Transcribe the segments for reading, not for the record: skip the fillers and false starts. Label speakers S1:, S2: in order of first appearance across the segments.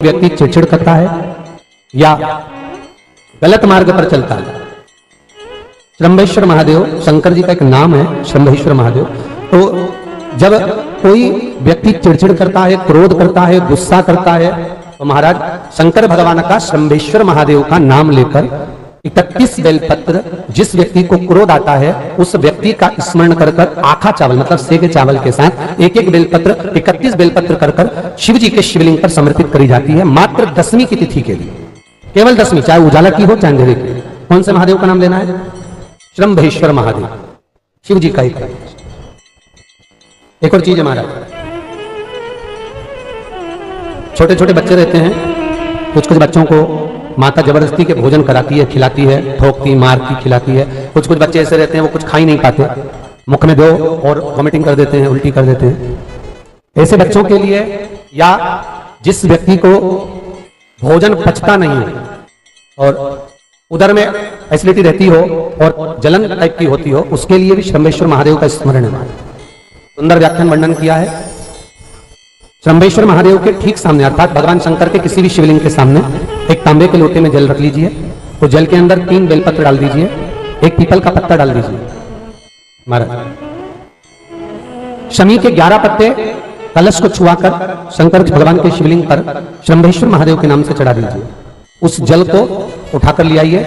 S1: व्यक्ति चिड़चिड़ करता है या गलत मार्ग पर चलता है। श्रंभेश्वर महादेव शंकर जी का एक नाम है, श्रंभेश्वर महादेव। तो जब कोई व्यक्ति चिड़चिड़ करता है, क्रोध करता है, गुस्सा करता है, तो महाराज शंकर भगवान का श्रंभेश्वर महादेव का नाम लेकर 31 बेलपत्र, जिस व्यक्ति को क्रोध आता है उस व्यक्ति का स्मरण कर कर आखा चावल मतलब सेके चावल के साथ एक एक बेलपत्र 31 बेलपत्र कर कर शिव जी के शिवलिंग पर समर्पित करी जाती है, मात्र 10वीं की तिथि के लिए, केवल 10वीं, चाहे उजाला की हो चाहे अंधेरे की। कौन से महादेव का नाम लेना है? श्रंभेश्वर महादेव, शिव जी का एक और चीज है महाराज, छोटे छोटे बच्चे रहते हैं, कुछ कुछ बच्चों को माता जबरदस्ती के भोजन कराती है, खिलाती है, ठोकती मारती खिलाती है। कुछ कुछ बच्चे ऐसे रहते हैं वो कुछ खा ही नहीं पाते, मुख में दो और वॉमिटिंग कर देते हैं, उल्टी कर देते हैं। ऐसे बच्चों के लिए या जिस व्यक्ति को भोजन पचता नहीं है और उदर में एसिडिटी रहती हो और जलन टाइप की होती हो, उसके लिए भी श्रंभेश्वर महादेव का स्मरण है। सुंदर व्याख्यान वर्णन किया है। श्रंभेश्वर महादेव के ठीक सामने अर्थात भगवान शंकर के किसी भी शिवलिंग के सामने एक तांबे के लोटे में जल रख लीजिए, तो जल के अंदर 3 बेलपत्र डाल दीजिए, एक पीपल का पत्ता डाल दीजिए महाराज, शमी के 11 पत्ते कलश को छुआकर शंकर भगवान के शिवलिंग पर श्रंभेश्वर महादेव के नाम से चढ़ा दीजिए। उस जल को उठाकर ले आइए,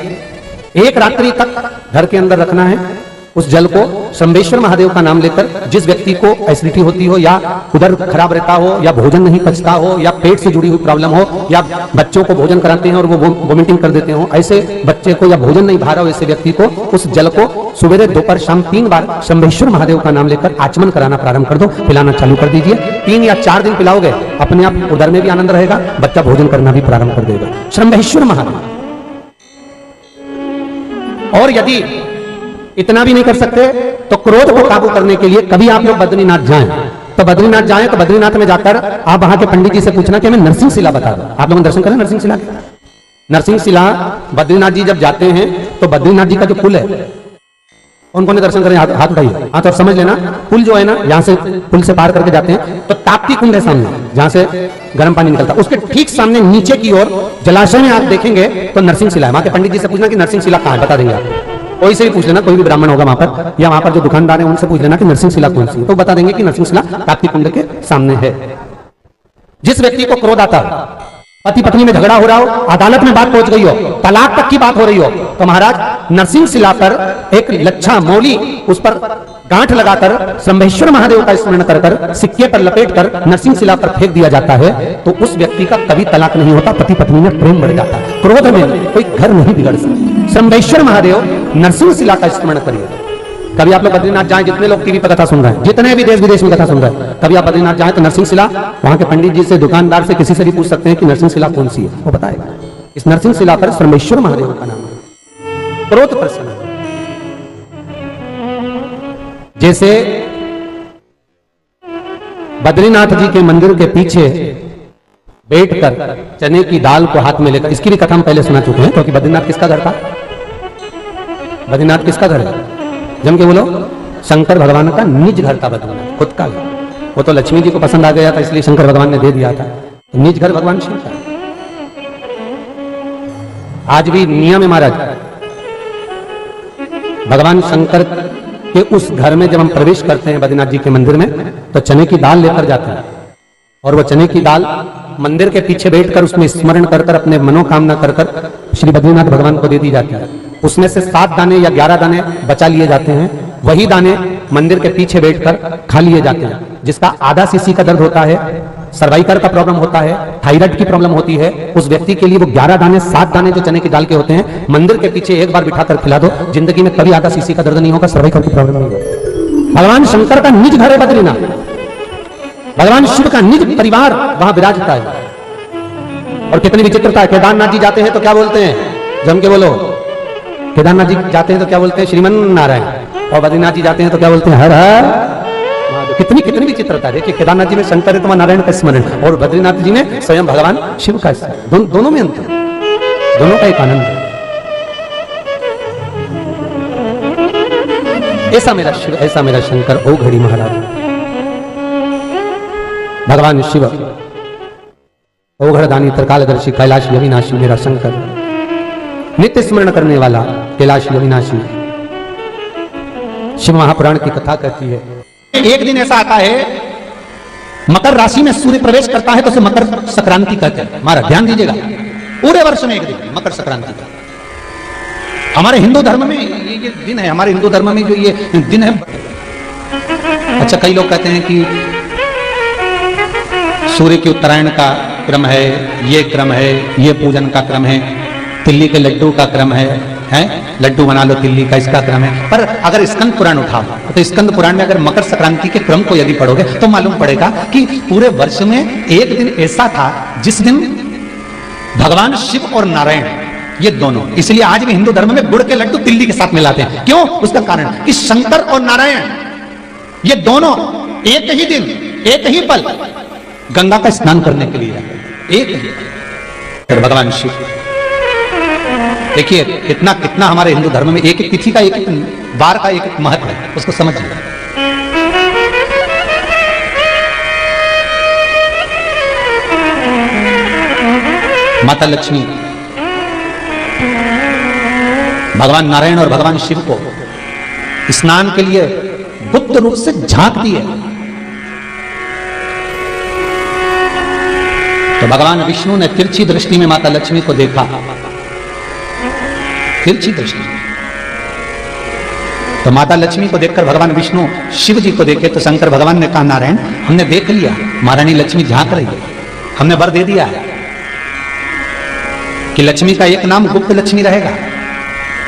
S1: एक रात्रि तक घर के अंदर रखना है। उस जल को श्रंभेश्वर महादेव का नाम लेकर जिस व्यक्ति को एसिडिटी होती हो या उधर खराब रहता हो या भोजन नहीं पचता हो या पेट से जुड़ी हुई प्रॉब्लम हो या बच्चों को भोजन कराते हैं और वो वोमिटिंग कर देते हो, ऐसे बच्चे को या भोजन नहीं भा रहा हो ऐसे व्यक्ति को उस जल को सुबह दोपहर शाम 3 बार श्रंभेश्वर महादेव का नाम लेकर आचमन कराना प्रारंभ कर दो, पिलाना चालू कर दीजिए। 3 या 4 दिन पिलाओगे, अपने आप उदर में भी आनंद रहेगा, बच्चा भोजन करना भी प्रारंभ कर देगा। श्रंभेश्वर महादेव। और यदि इतना भी नहीं कर सकते तो क्रोध को काबू करने के लिए कभी आप लोग बद्रीनाथ जाएं, तो बद्रीनाथ जाएं तो बद्रीनाथ में जाकर आप वहां के पंडित जी से पूछना कि हमें नरसिंह शिला बता दो। आप लोग दर्शन करें नरसिंह शिला के। नरसिंह शिला बद्रीनाथ जी जब जाते हैं तो बद्रीनाथ जी का जो पुल है, उनको दर्शन करें, हाथ उठाइए, हाथ और समझ लेना, पुल जो है ना, यहां से पुल से पार करके जाते हैं तो ताप्ती कुंड है सामने, जहां से गर्म पानी निकलता है, उसके ठीक सामने नीचे की ओर जलाशय में आप देखेंगे तो नरसिंह शिला है। वहां के पंडित जी से पूछना कि नरसिंह शिला कहां है, बता देंगे आप। कोई से भी पूछ लेना, कोई भी ब्राह्मण होगा वहां पर या वहां पर जो दुकानदार है उनसे पूछ लेना कि नरसिंह शिला कौन सी है, तो बता देंगे कि नरसिंह शिला ताप्ती कुंड के सामने है। जिस व्यक्ति को क्रोध आता है, पति पत्नी में झगड़ा हो रहा हो, अदालत में बात पहुंच गई हो, तलाक तक की बात हो रही हो, तो महाराज नरसिंह शिला पर एक लच्छा मौली उस पर गांठ लगाकर श्रंभेश्वर महादेव का स्मरण कर कर सिक्के पर लपेट कर नरसिंह शिला पर फेंक दिया जाता है, तो उस व्यक्ति का कभी तलाक नहीं होता, पति पत्नी में प्रेम बढ़ जाता है, क्रोध में कोई घर नहीं बिगड़ सकता। श्रंभेश्वर महादेव नरसिंह शिला का स्मरण करिए। कभी आप लोग बद्रीनाथ जाएं, जितने लोग टीवी पर कथा सुन रहे हैं, जितने भी देश विदेश में कथा सुन रहे हैं, कभी आप बद्रीनाथ जाएं तो नरसिंह शिला, वहां के पंडित जी से, दुकानदार से, किसी से भी पूछ सकते हैं कि नरसिंह शिला कौन सी है, वो बताएगा। इस नरसिंह शिला पर श्रंभेश्वर महादेव का नाम है। क्रोध प्रसन्न, जैसे बद्रीनाथ जी के मंदिर के पीछे बैठकर चने की दाल को हाथ में लेकर, इसकी भी कथा हम पहले सुना चुके हैं, क्योंकि बद्रीनाथ किसका घर था? बद्रीनाथ किसका घर है? जम के बोलो, शंकर भगवान का निज घर था बद्रीनाथ, खुद का घर। वो तो लक्ष्मी जी को पसंद आ गया था इसलिए शंकर भगवान ने दे दिया था, तो निज घर भगवान शिव का। आज भी नियम है महाराज, भगवान शंकर के उस घर में जब हम प्रवेश करते हैं बद्रीनाथ जी के मंदिर में, तो चने की दाल लेकर जाते हैं और वो चने की दाल मंदिर के पीछे बैठकर उसमें स्मरण कर कर अपने मनोकामना कर कर श्री बद्रीनाथ भगवान को दे दी जाती है। उसमें से 7 दाने या 11 दाने बचा लिए जाते हैं, वही दाने मंदिर के पीछे बैठकर खा लिए जाते हैं। जिसका आधा सीसी का दर्द होता है, सर्वाइकल का प्रॉब्लम होता है, थायराइड की प्रॉब्लम होती है, उस व्यक्ति के लिए वो 11 दाने 7 दाने जो चने की दाल के होते हैं, मंदिर के पीछे एक बार बिठाकर खिला दो, जिंदगी में कभी आधा सीसी का दर्द नहीं होगा, सर्वाइकल की प्रॉब्लम नहीं होगी। भगवान शंकर का निज घर है बद्रीनाथ, भगवान शिव का निज परिवार वहां विराजता है। और कितनी विचित्रता है, केदारनाथ जी जाते हैं तो क्या बोलते हैं, जम के बोलो, केदारनाथ जी जाते हैं तो क्या बोलते हैं, श्रीमन नारायण, और बद्रीनाथ जी जाते हैं तो क्या बोलते हैं, हर हर। कितनी कितनी विचित्रता है। देखिए, केदारनाथ जी में शंकर है तो नारायण का स्मरण, और बद्रीनाथ जी में स्वयं भगवान शिव का स्मरण, दोनों में अंतर, दोनों का एक आनंद है। ऐसा मेरा शिव, ऐसा मेरा शंकर, ओ घड़ी महाराज। भगवान शिव ओघड़दानी त्रिकालदर्शी कैलाश अविनाशी मेरा शंकर, नित्य स्मरण करने वाला कैलाश अविनाशी। शिव महापुराण की कथा कहती है, एक दिन ऐसा आता है मकर राशि में सूर्य प्रवेश करता है तो उसे मकर संक्रांति कहते हैं। हमारा ध्यान दीजिएगा, पूरे वर्ष में एक दिन मकर संक्रांति का। हमारे हिंदू धर्म में ये दिन है, हमारे हिंदू धर्म में जो ये दिन है। अच्छा, कई लोग कहते हैं कि सूर्य की उत्तरायण का क्रम है, ये क्रम है, ये पूजन का क्रम है, तिल्ली के लड्डू का क्रम है, लड्डू बना लो तिल्ली का, इसका क्रम है। पर अगर स्कंद पुराण उठाओ तो स्कंद पुराण में अगर मकर संक्रांति के क्रम को यदि पढ़ोगे तो मालूम पड़ेगा कि पूरे वर्ष में एक दिन ऐसा था जिस दिन भगवान शिव और नारायण ये दोनों, इसलिए आज भी हिंदू धर्म में गुड़ के लड्डू तिल्ली के साथ मिलाते हैं। क्यों? उसका कारण कि शंकर और नारायण ये दोनों एक ही दिन एक ही पल गंगा का स्नान करने के लिए एक ही भगवान शिव। देखिए कितना कितना हमारे हिंदू धर्म में एक एक तिथि का एक एक बार का एक एक महत्व है, उसको समझिए। माता लक्ष्मी भगवान नारायण और भगवान शिव को स्नान के लिए गुप्त रूप से झांकती है। तो भगवान विष्णु ने तिरछी दृष्टि में माता लक्ष्मी को देखा, तिरछी दृष्टि। तो माता लक्ष्मी को देखकर भगवान विष्णु शिव जी को देखे तो शंकर भगवान ने कहा, नारायण हमने देख लिया, महारानी लक्ष्मी झांक रही है, हमने वर दे दिया है कि लक्ष्मी का एक नाम गुप्त लक्ष्मी रहेगा,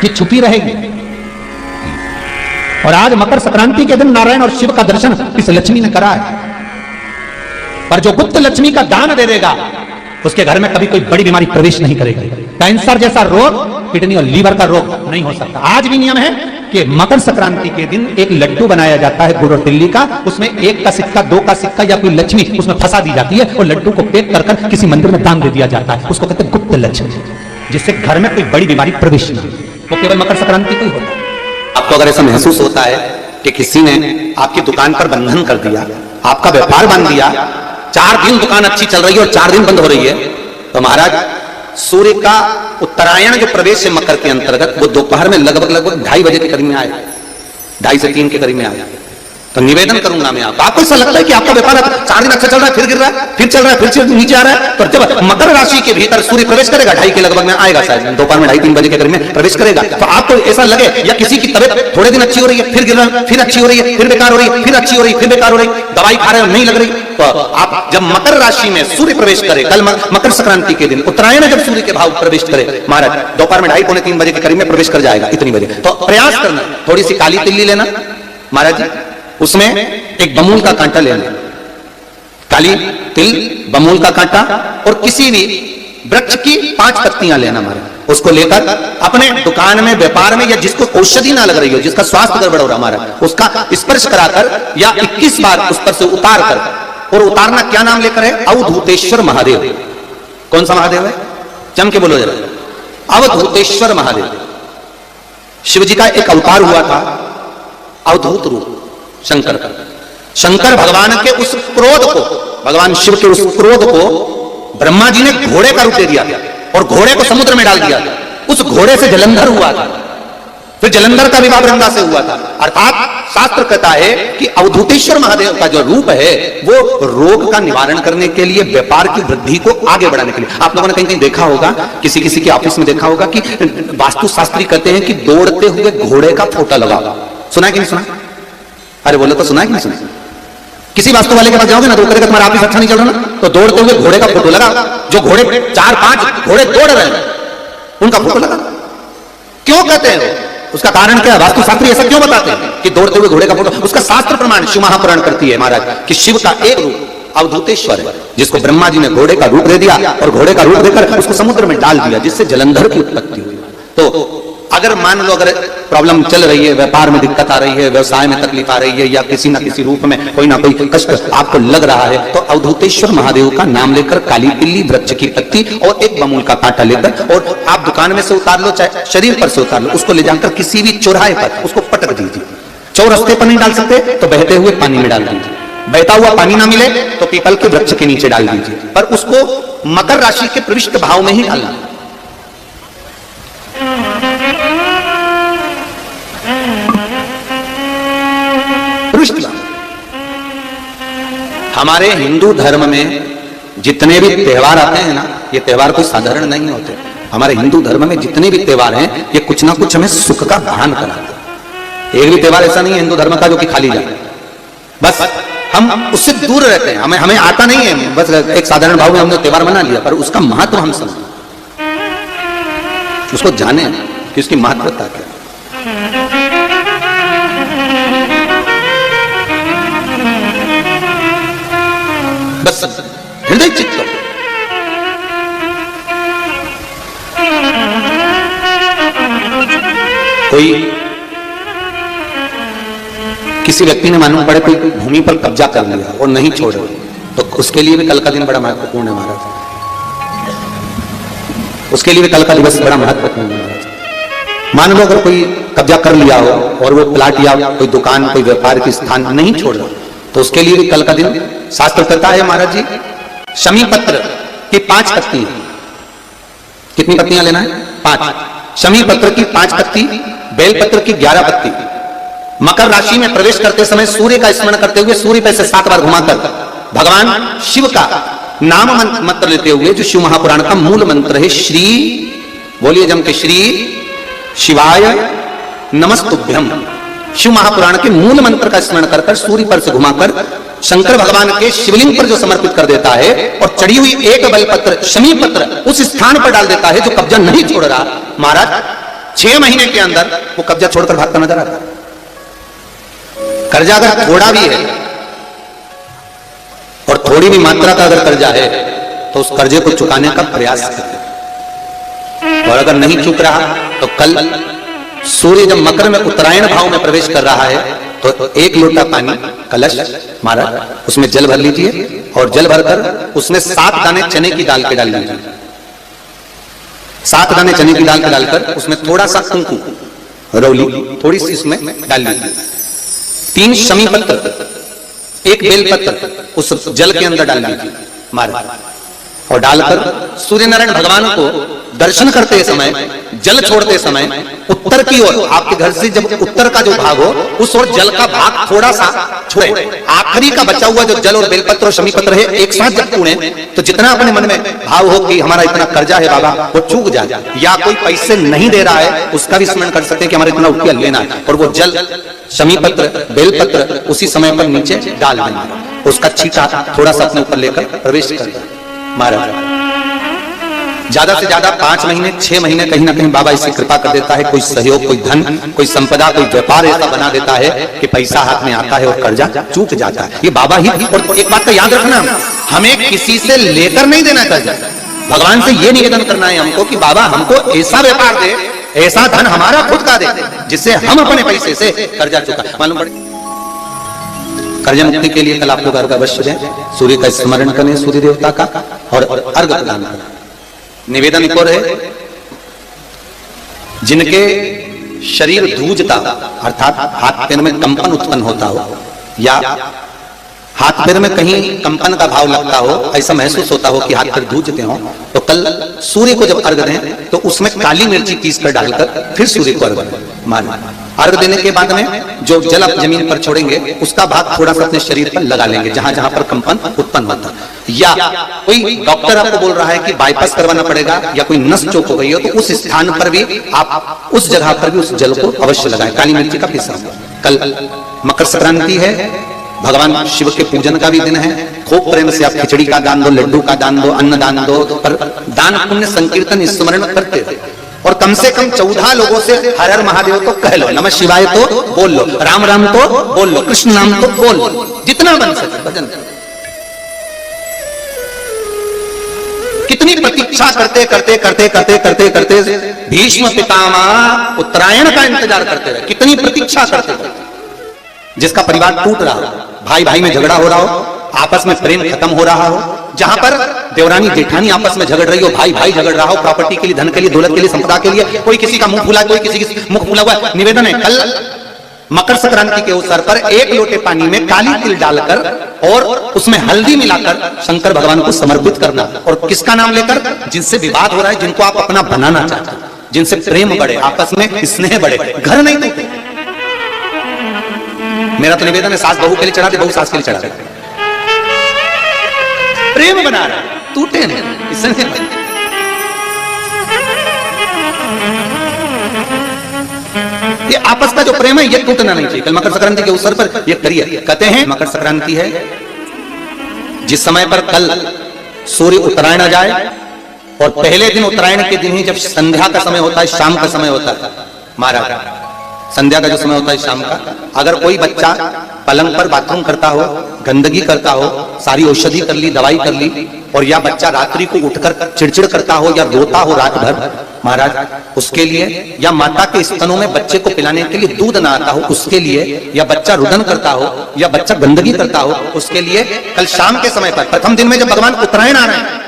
S1: ये छुपी रहेगी। और आज मकर संक्रांति के दिन नारायण और शिव का दर्शन इस लक्ष्मी ने करा है। पर जो गुप्त लक्ष्मी का दान दे देगा उसके घर में कभी कोई बड़ी बीमारी प्रवेश नहीं करेगी। कैंसर जैसा रोग, किडनी और लीवर का रोग नहीं हो सकता। आज भी नियम है कि मकर संक्रांति के दिन एक लड्डू बनाया जाता है गुड़ और तिल्ली का, उसमें 1 का सिक्का, 2 का सिक्का या कोई लक्ष्मी उसमें फंसा दी जाती है और लड्डू को पैक कर किसी मंदिर में दान दे दिया जाता है। उसको कहते हैं गुप्त लक्ष्मी, जिससे घर में कोई बड़ी बीमारी प्रवेश नहीं, वो केवल मकर संक्रांति को ही होता है। आपको अगर ऐसा महसूस होता है कि किसी ने आपकी दुकान पर बंधन कर दिया, आपका व्यापार बांध दिया, 4 दिन दुकान अच्छी चल रही है और 4 दिन बंद हो रही है, तो महाराज सूर्य का उत्तरायण जो प्रवेश है मकर के अंतर्गत, वो दोपहर में लगभग 2:30 बजे के करीब में आए, 2:30 से 3 के करीब में आया। तो निवेदन करूंगा मैं आपको ऐसा लगता है कि आपका व्यापार 4 दिन अच्छा चल रहा है, फिर गिर रहा है, फिर चल रहा है, फिर नीचे आ रहा है, तो जब मकर राशि के भीतर सूर्य प्रवेश करेगा 2:30 के लगभग में आएगा, शायद दोपहर में 2:30-3 बजे के करीब में प्रवेश करेगा, तो आपको ऐसा लगे या किसी की तबियत थोड़े दिन अच्छी हो रही है, फिर गिर रहा है, फिर अच्छी हो रही है, फिर बेकार हो रही है, फिर अच्छी हो रही है, फिर बेकार हो रही है, दवाई खा रहे हो नहीं लग रही, तो आप जब मकर राशि में सूर्य प्रवेश करे, कल मकर संक्रांति के दिन उत्तरायण में जब सूर्य के भाव प्रवेश करे महाराज, दोपहर में 2:30-3 बजे के करीब में प्रवेश कर जाएगा, इतनी बजे। तो प्रयास करना, थोड़ी सी काली तिल्ली लेना महाराज जी, उसमें एक बमूल का कांटा लेना, काली तिल, बमूल का कांटा और किसी भी वृक्ष की 5 पत्तियां लेना महाराज, उसको लेकर अपने दुकान में, व्यापार में, या जिसको औषधि ना लग रही हो, जिसका स्वास्थ्य गड़बड़ हो रहा महाराज, उसका स्पर्श कराकर या 21 बार उस पर से उतार कर, और उतारना क्या नाम लेकर है? अवधूतेश्वर महादेव। कौन सा महादेव है? जम के बोलो जरा, अवधूतेश्वर महादेव। शिव जी का एक अवतार हुआ था, अवधूत रूप शंकर का। शंकर भगवान के उस क्रोध को, भगवान शिव के उस क्रोध को ब्रह्मा जी ने घोड़े का रूप दे दिया और घोड़े को समुद्र में डाल दिया। उस घोड़े से जलंधर हुआ था, फिर जलंधर का विवाह वृंदा से हुआ था। अर्थात शास्त्र कहता है कि अवधूतेश्वर महादेव का जो रूप है वो रोग का निवारण करने के लिए, व्यापार की वृद्धि को आगे बढ़ाने के लिए। आप लोगों ने कहीं कहीं देखा होगा, किसी किसी के ऑफिस में देखा होगा कि वास्तुशास्त्री कहते हैं कि दौड़ते हुए घोड़े का फोटो लगाओ। सुना कि नहीं सुना? अरे बोलो तो सुना कि नहीं सुना? किसी वास्तु वाले के पास जाओगे ना तो करेगा तुम्हारा ऑफिस अच्छा नहीं चल रहा ना, तो दौड़ते हुए घोड़े का फोटो लगा, जो घोड़े 4-5 घोड़े दौड़ रहे हैं उनका फोटो लगा। क्यों कहते हैं? उसका कारण क्या है? वास्तुशास्त्री ऐसा क्यों बताते हैं कि दौड़ते हुए घोड़े का फोटो? उसका शास्त्र प्रमाण शिव महापुराण करती है महाराज कि शिव का एक रूप अवधूतेश्वर है, जिसको ब्रह्मा जी ने घोड़े का रूप दे दिया और घोड़े का रूप देकर उसको समुद्र में डाल दिया, जिससे जलंधर की उत्पत्ति हुई। तो अगर मान लो अगर प्रॉब्लम चल रही है, व्यापार में दिक्कत आ रही है, व्यवसाय में तकलीफ आ रही है, या किसी ना किसी रूप में कोई ना कोई कष्ट आपको लग रहा है, तो अवधूतेश्वर महादेव का नाम लेकर काली तिल्ली, वृक्ष की पत्ती और एक बमूल का कांटा लेकर, और आप दुकान में से उतार लो, चाहे शरीर पर से उतार लो, उसको ले जाकर किसी भी चौराहे पर उसको पटक दीजिए। चौरस्ते पर नहीं डाल सकते तो बहते हुए पानी में डाल दीजिए।
S2: बहता हुआ पानी ना मिले तो पीपल के वृक्ष के नीचे डाल दीजिए, पर उसको मकर राशि के प्रविष्ट भाव में ही डालना। प्रविष्ट भाव। हमारे हिंदू धर्म में जितने भी त्योहार आते हैं ना, ये त्योहार कोई साधारण नहीं होते। हमारे हिंदू धर्म में जितने भी त्योहार हैं, ये कुछ ना कुछ हमें सुख का भान कराते हैं। एक भी त्योहार ऐसा नहीं है हिंदू धर्म का जो कि खाली जाए। बस हम उससे दूर रहते हैं, हमें आता नहीं है। बस एक साधारण भाव में हमने त्योहार मना लिया, पर उसका महत्व हम समझें, उसको जाने कि उसकी महत्वता क्या। बस हृदय चित्त कोई किसी व्यक्ति ने मालूम पड़े कोई भूमि पर कब्जा कर लिया और नहीं छोड़ रहे, तो उसके लिए भी कल का दिन बड़ा महत्वपूर्ण है महाराज। उसके लिए भी कल का दिवस बड़ा महत्वपूर्ण है महाराज। मान लो अगर कोई कब्जा कर लिया हो और वो प्लाट या कोई दुकान कोई व्यापार की स्थान नहीं छोड़ रहा, तो उसके लिए भी कल का दिन शास्त्र कहता है महाराज जी, शमी पत्र की 5 पत्ती, कितनी पत्तियां लेना है? 5। शमी पत्र की 5 पत्ती, बेल पत्र की 11 पत्ती। मकर राशि में प्रवेश करते समय सूर्य का स्मरण करते हुए सूर्य पे से 7 बार घुमाकर भगवान शिव का नाम मंत्र लेते हुए, जो शिव महापुराण का मूल मंत्र है, श्री, बोलिए जम के, श्री शिवाय नमस्तुभ्यम। शिव महापुराण के मूल मंत्र का स्मरण कर सूर्य पर से घुमाकर शंकर भगवान के शिवलिंग पर जो समर्पित कर देता है और चढ़ी हुई एक बेलपत्र शमी पत्र उस स्थान पर डाल देता है जो कब्जा नहीं छोड़ रहा, महाराज 6 महीने के अंदर वो कब्जा छोड़कर भागता नजर आता है। कर्जा अगर थोड़ा भी है और थोड़ी भी मात्रा का अगर कर्जा है तो उस कर्जे को चुकाने का प्रयास करें, और अगर नहीं चुक रहा तो कल सूर्य जब मकर में उत्तरायण भाव में प्रवेश कर रहा है तो 1 लोटा पानी कलश महाराज उसमें जल भर लीजिए और जल भरकर उसमें 7 दाने चने की दाल के डाल लीजिए। 7 दाने चने की दाल के डालकर उसमें थोड़ा सा कुंकू रौली थोड़ी सी इसमें डाल लीजिए। 3 शमी पत्र, 1 बेल पत्र उस जल के अंदर डाल लीजिए महाराज, और डालकर सूर्य नारायण भगवान को दर्शन करते समय, जल छोड़ते समय उत्तर की ओर, आपके घर से जब उत्तर का जो भाग हो उस ओर जल का भाग थोड़ा सा छोड़े। आखिरी का बचा हुआ जो जल और बेलपत्र और शमी पत्र है एक साथ जब छूने तो जितना अपने मन में भाव हो कि हमारा इतना कर्जा है बाबा वो चूक जाए, या कोई पैसे नहीं दे रहा है उसका भी स्मरण कर सकते हैं कि हमारा इतना रुपया लेना है, और वो जल शमी पत्र बेलपत्र उसी समय पर नीचे डाल देना, उसका छींटा थोड़ा सा अपने ऊपर लेकर प्रवेश कर महाराज। ज्यादा से ज्यादा 5 महीने 6 महीने कहीं ना कहीं बाबा इससे कृपा कर देता है, कोई सहयोग, कोई धन, कोई संपदा, कोई व्यापार ऐसा बना देता है कि पैसा हाथ में आता है और कर्जा चूक जाता है। ये बाबा ही। और एक बात का याद रखना, हमें किसी से लेकर नहीं देना कर्जा, भगवान से ये निवेदन करना है हमको कि बाबा हमको ऐसा व्यापार दे, ऐसा धन हमारा खुद का दे जिससे हम अपने पैसे से कर्जा चुका। मालूम पड़े कर्जा मुक्ति के लिए कल आप लोग अर्घ अवश्य दें, सूर्य का स्मरण करें, सूर्य देवता का, और अर्घ प्रदान करें। निवेदन एक और है, जिनके शरीर धूजता अर्थात हाथ पैर में कंपन उत्पन्न होता हो या हाथ पैर में कहीं कंपन का भाव लगता हो, ऐसा महसूस होता हो कि हाथ पैर धूजते हो, तो कल सूर्य को जब अर्घ दें तो उसमें काली मिर्ची पीस कर डालकर फिर सूर्य को अर्घ मारें। अर्घ देने के बाद में जो जल आप जमीन पर छोड़ेंगे उसका भाग थोड़ा सा अपने शरीर पर लगा लेंगे जहां जहां पर कंपन उत्पन्न होता है। या कोई डॉक्टर आपको बोल रहा है कि बाईपास करवाना पड़ेगा या कोई नस चौक हो गई हो, तो उस स्थान पर भी आप उस जगह पर भी उस जल को अवश्य लगाएं, काली मिर्ची का पीसा। कल मकर संक्रांति है, भगवान शिव के पूजन का भी दिन है। खूब प्रेम से आप खिचड़ी का दान दो, लड्डू का दान दो, अन्न दान दो, पर दान पुण्य संकीर्तन स्मरण करते थे। और कम से कम 14 लोगों से हर हर महादेव तो कह लो, नमः शिवाय तो बोल लो, राम राम तो बोल लो, कृष्ण नाम तो बोल लो, जितना बन सके भजन। कितनी प्रतीक्षा करते करते करते करते करते करते भीष्म पितामह उत्तरायण का इंतजार करते रहे, कितनी प्रतीक्षा करते करते। जिसका परिवार टूट रहा हो, भाई भाई में झगड़ा हो रहा हो, आपस में प्रेम खत्म हो रहा हो, जहां पर देवरानी जेठानी आपस में झगड़ रही हो, भाई भाई झगड़ रहा हो, प्रॉपर्टी के लिए, धन के लिए, दौलत के लिए, संपदा के लिए, कोई किसी का मुंह फूला, कोई किसी की मुंह फूला हुआ। निवेदन है कल मकर संक्रांति के अवसर पर 1 लोटे पानी में काली तिल डालकर और उसमें हल्दी मिलाकर शंकर भगवान को समर्पित करना। और किसका नाम लेकर? जिनसे विवाद हो रहा है, जिनको आप अपना बनाना चाहते हैं, जिनसे प्रेम बढ़े, आपस में स्नेह बढ़े, घर नहीं टूटे। मेरा तो निवेदन है, सास बहू के लिए चढ़ा दे, बहू सास के लिए चढ़ा दे, प्रेम बना रहा, टूटे नहीं, इससे ये आपस का जो प्रेम है ये टूटना नहीं चाहिए। कल मकर संक्रांति के अवसर पर ये करिए। कहते हैं मकर संक्रांति है जिस समय पर कल सूर्य उत्तरायण आ जाए और पहले दिन उत्तरायण के दिन ही जब संध्या का समय होता है, शाम का समय होता है, महाराज संध्या का जो समय होता है शाम का, अगर कोई बच्चा पलंग पर बाथरूम करता हो, गंदगी करता हो, सारी औषधि कर ली, दवाई कर ली, और या बच्चा रात्रि को उठकर चिड़चिड़ करता हो या रोता हो रात भर, महाराज उसके लिए, या माता के स्तनों में बच्चे को पिलाने के लिए दूध ना आता हो उसके लिए, या बच्चा रुदन करता हो या बच्चा गंदगी करता हो उसके लिए, कल शाम के समय पर प्रथम दिन में जब भगवान उत्तरायण आ रहे हैं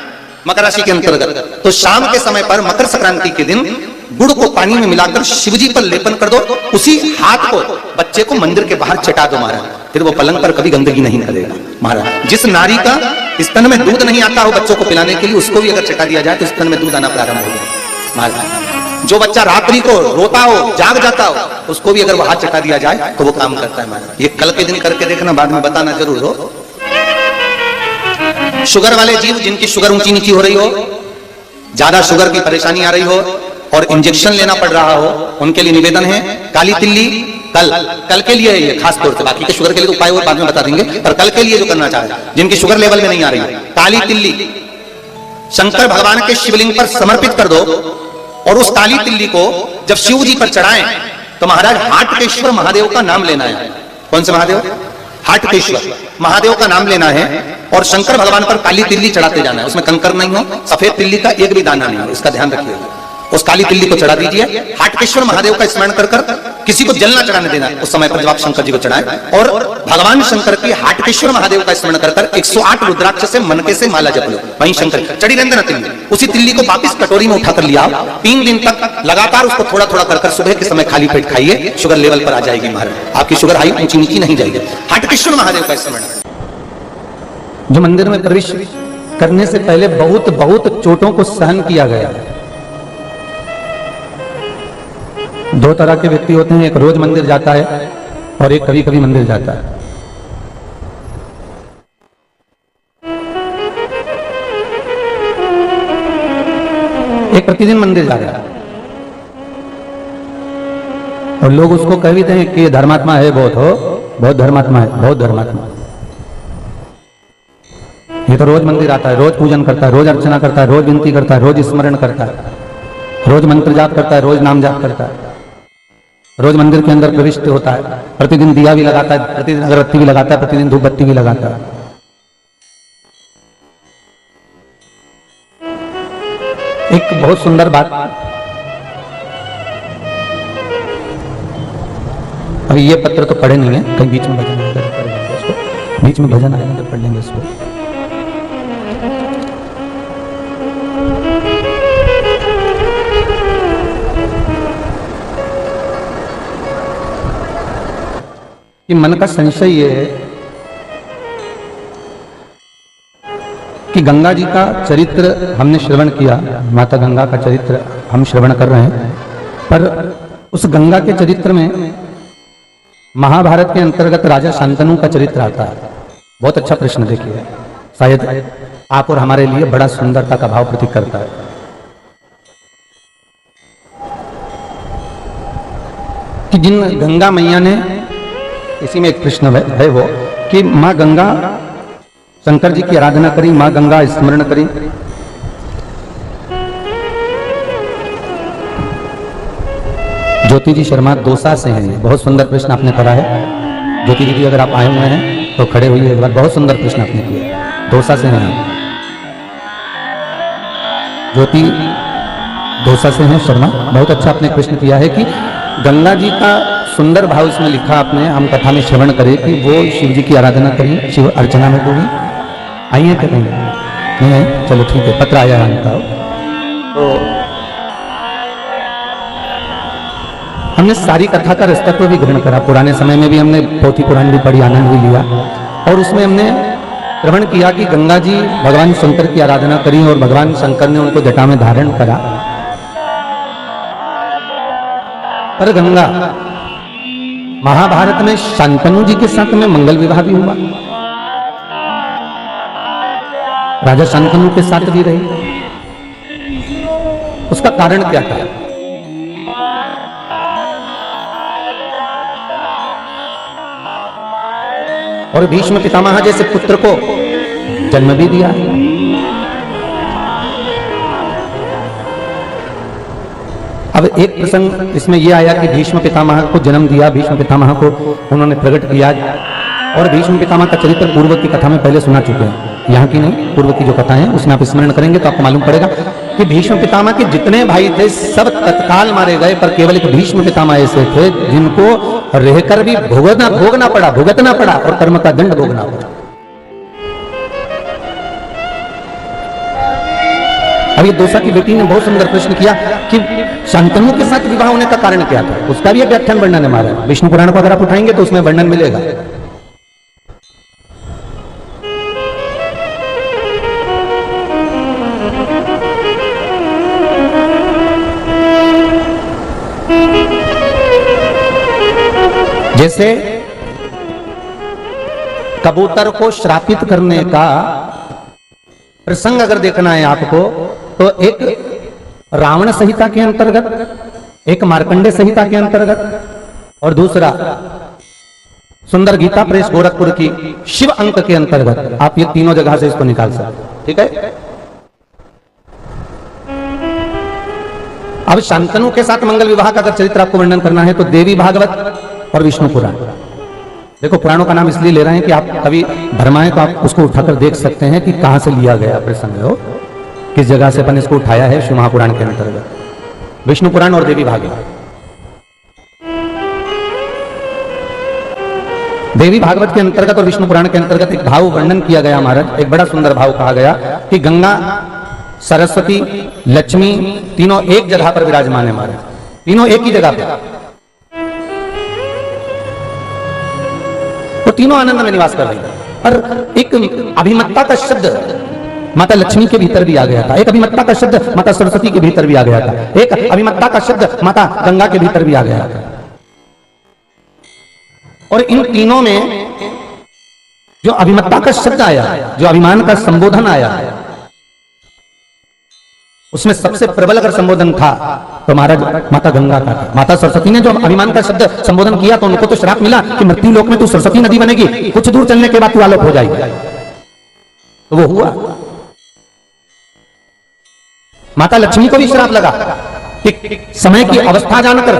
S2: मकर राशि के अंतर्गत, तो शाम के समय पर मकर संक्रांति के दिन गुड़ को पानी में मिलाकर शिवजी पर लेपन कर दो, उसी हाथ को बच्चे को मंदिर के बाहर चटा दो महाराज, फिर वो पलंग पर कभी गंदगी नहीं करेगा महाराज। जिस नारी का स्तन में दूध नहीं आता हो बच्चों को पिलाने के लिए, उसको भी अगर चटा दिया जाए तो स्तन में दूध आना प्रारंभ हो जाए महाराज। जो बच्चा रात्रि को रोता हो, जाग जाता हो, उसको भी अगर वो हाथ चटा दिया जाए तो वो काम करता है महाराज। ये कल के दिन करके देखना, बाद में बताना जरूर हो। शुगर वाले जीव जिनकी शुगर ऊंची नीची हो रही हो, ज्यादा शुगर की परेशानी आ रही हो और इंजेक्शन लेना पड़ रहा हो, उनके लिए निवेदन है काली तिल्ली कल के लिए ये खास तौर से, बाकी के शुगर के लिए तो उपाय वो बाद में बता देंगे, पर कल के लिए जो करना चाह रहे हैं जिनकी शुगर लेवल में नहीं आ रही है, काली तिल्ली शंकर भगवान के शिवलिंग पर समर्पित कर दो और उस काली तिल्ली को जब शिव जी पर चढ़ाएं तो महाराज हाटकेश्वर महादेव का नाम लेना है। कौन से महादेव? हाटकेश्वर महादेव का नाम लेना है और शंकर भगवान पर काली तिल्ली चढ़ाते जाना है। उसमें कंकर नहीं हो, सफेद तिल्ली का एक भी दाना नहीं हो, इसका ध्यान रखिएगा। उस काली तिल्ली को चढ़ा दीजिए, हाटकेश्वर महादेव का स्मरण कर कर, किसी को जल ना चढ़ाने देना उस समय पर जब आप शंकर जी को चढ़ाएं, और भगवान शंकर की हाटकेश्वर महादेव का स्मरण कर कर 108 रुद्राक्ष से मनके से माला जप लो, वहीं शंकर चढ़ी रहने देना तिल्ली। उसी तिल्ली को वापिस कटोरी में उठाकर लिया, 3 दिन तक लगातार उसको थोड़ा थोड़ा कर सुबह के समय खाली पेट खाइए, शुगर लेवल पर आ जाएगी महाराज, आपकी शुगर हाई ऊंची नीची नहीं जाएगी। हाटकेश्वर महादेव का स्मरण।
S1: जो मंदिर में प्रवेश करने से पहले बहुत बहुत चोटों को सहन किया गया। 2 तरह के व्यक्ति होते हैं, एक रोज मंदिर जाता है और एक कभी कभी मंदिर जाता है। एक प्रतिदिन मंदिर जा रहा है और लोग उसको कह भी देते हैं कि धर्मात्मा है, बहुत धर्मात्मा है, बहुत धर्मात्मा। ये तो रोज मंदिर आता है, रोज पूजन करता है, रोज अर्चना करता है, रोज विनती करता है, रोज स्मरण करता है, रोज मंत्र जाप करता है, रोज नाम जाप करता है, रोज मंदिर के अंदर प्रविष्ट होता है, प्रतिदिन दिया भी लगाता है, प्रतिदिन अगरबत्ती भी लगाता है, प्रतिदिन धूप बत्ती भी लगाता है। एक बहुत सुंदर बात, अभी ये पत्र तो पढ़े नहीं है, कहीं बीच में भजन आएगा तो पढ़ लेंगे इसको, बीच में भजन आएगा तो पढ़ लेंगे इसको। कि मन का संशय ये है कि गंगा जी का चरित्र हमने श्रवण किया, माता गंगा का चरित्र हम श्रवण कर रहे हैं, पर उस गंगा के चरित्र में महाभारत के अंतर्गत राजा शांतनु का चरित्र आता है। बहुत अच्छा प्रश्न देखिए, शायद आप और हमारे लिए बड़ा सुंदरता का भाव प्रतीक करता है। कि जिन गंगा मैया ने, इसी में एक प्रश्न है वो कि माँ गंगा शंकर जी की आराधना करी, माँ गंगा स्मरण करी, ज्योति जी शर्मा दौसा से हैं। बहुत सुंदर प्रश्न आपने करा है ज्योति जी, अगर आप आए हुए हैं तो खड़े हुए एक बार। बहुत सुंदर प्रश्न आपने किया, दौसा से हैं ज्योति, दौसा से हैं शर्मा। बहुत अच्छा आपने प्रश्न किया है कि गंगा जी का सुंदर भाव इसमें लिखा आपने, हम कथा में श्रवण करें कि वो शिव जी की आराधना करिए, शिव अर्चना में डूबी। आइए क्या नहीं है? चलो ठीक है, पत्र आया है उनका। तो हमने सारी कथा का रस्तत्व भी ग्रहण करा, पुराने समय में भी हमने पोथी पुराण भी पढ़ी, आनंद भी लिया, और उसमें हमने श्रवण किया कि गंगा जी भगवान शंकर की आराधना करी और भगवान शंकर ने उनको जटा में धारण करा। पर गंगा महाभारत में शांतनु जी के साथ में मंगल विवाह भी हुआ, राजा शांतनु के साथ भी रही। उसका कारण क्या था? और भीष्म पितामह जैसे पुत्र को जन्म भी दिया। अब एक प्रसंग इसमें यह आया कि भीष्म पितामह को जन्म दिया, भीष्म पितामह को उन्होंने प्रकट किया। और भीष्म पितामह का चरित्र पूर्व की कथा में पहले सुना चुके हैं, यहाँ की नहीं, पूर्व की जो कथा है उसमें आप स्मरण करेंगे तो आपको मालूम पड़ेगा कि भीष्म पितामह के जितने भाई थे सब तत्काल मारे गए, पर केवल एक भीष्म पितामह ऐसे थे जिनको रहकर भी भुगतना पड़ा और कर्म का दंड भोगना पड़ा। अब ये दोसा की बेटी ने बहुत सुंदर प्रश्न किया कि शांतनु के साथ विवाह होने का कारण क्या था। उसका भी एक व्याख्यान वर्णन है हमारा, विष्णु पुराण को अगर आप उठाएंगे तो उसमें वर्णन मिलेगा। जैसे कबूतर को श्रापित करने का प्रसंग अगर देखना है आपको तो एक रावण संहिता के अंतर्गत, एक मार्कंडे संहिता के अंतर्गत और दूसरा सुंदर गीता प्रेस गोरखपुर की शिव अंक के अंतर्गत आप ये तीनों जगह से इसको निकाल सकते। ठीक है। अब शांतनु के साथ मंगल विवाह का अगर चरित्र आपको वर्णन करना है तो देवी भागवत और विष्णु पुराण। देखो पुराणों का नाम इसलिए ले रहे हैं कि आप कभी भरमाएं तो आप उसको उठाकर देख सकते हैं कि कहां से लिया गया प्रसंग हो, किस जगह से अपन इसको उठाया है। शिव महापुराण के अंतर्गत विष्णु पुराण और देवी भागवत। देवी भागवत के अंतर्गत और विष्णु पुराण के अंतर्गत एक भाव वर्णन किया गया महाराज, एक बड़ा सुंदर भाव कहा गया कि गंगा, सरस्वती, लक्ष्मी तीनों एक जगह पर विराजमान है महाराज, तीनों एक ही जगह पर, तो तीनों आनंद में निवास कर रही है। पर एक अभिमत्ता का शब्द माता लक्ष्मी के भीतर भी आ गया था, एक अभिमत्ता का शब्द माता सरस्वती के भीतर भी आ गया था, एक अभिमत्ता का शब्द माता गंगा के भीतर भी आ गया था। और इन तीनों में जो अभिमत्ता का शब्द आया, जो अभिमान का संबोधन आया, उसमें सबसे प्रबल अगर संबोधन था तो महाराज माता गंगा का था। माता सरस्वती ने जो अभिमान का शब्द संबोधन किया तो उनको तो श्राप मिला कि मृत्यु लोक में तू सरस्वती नदी बनेगी, कुछ दूर चलने के बाद तू आलोक हो जाएगी, तो वो हुआ। माता लक्ष्मी को भी श्राप लगा कि समय की अवस्था जानकर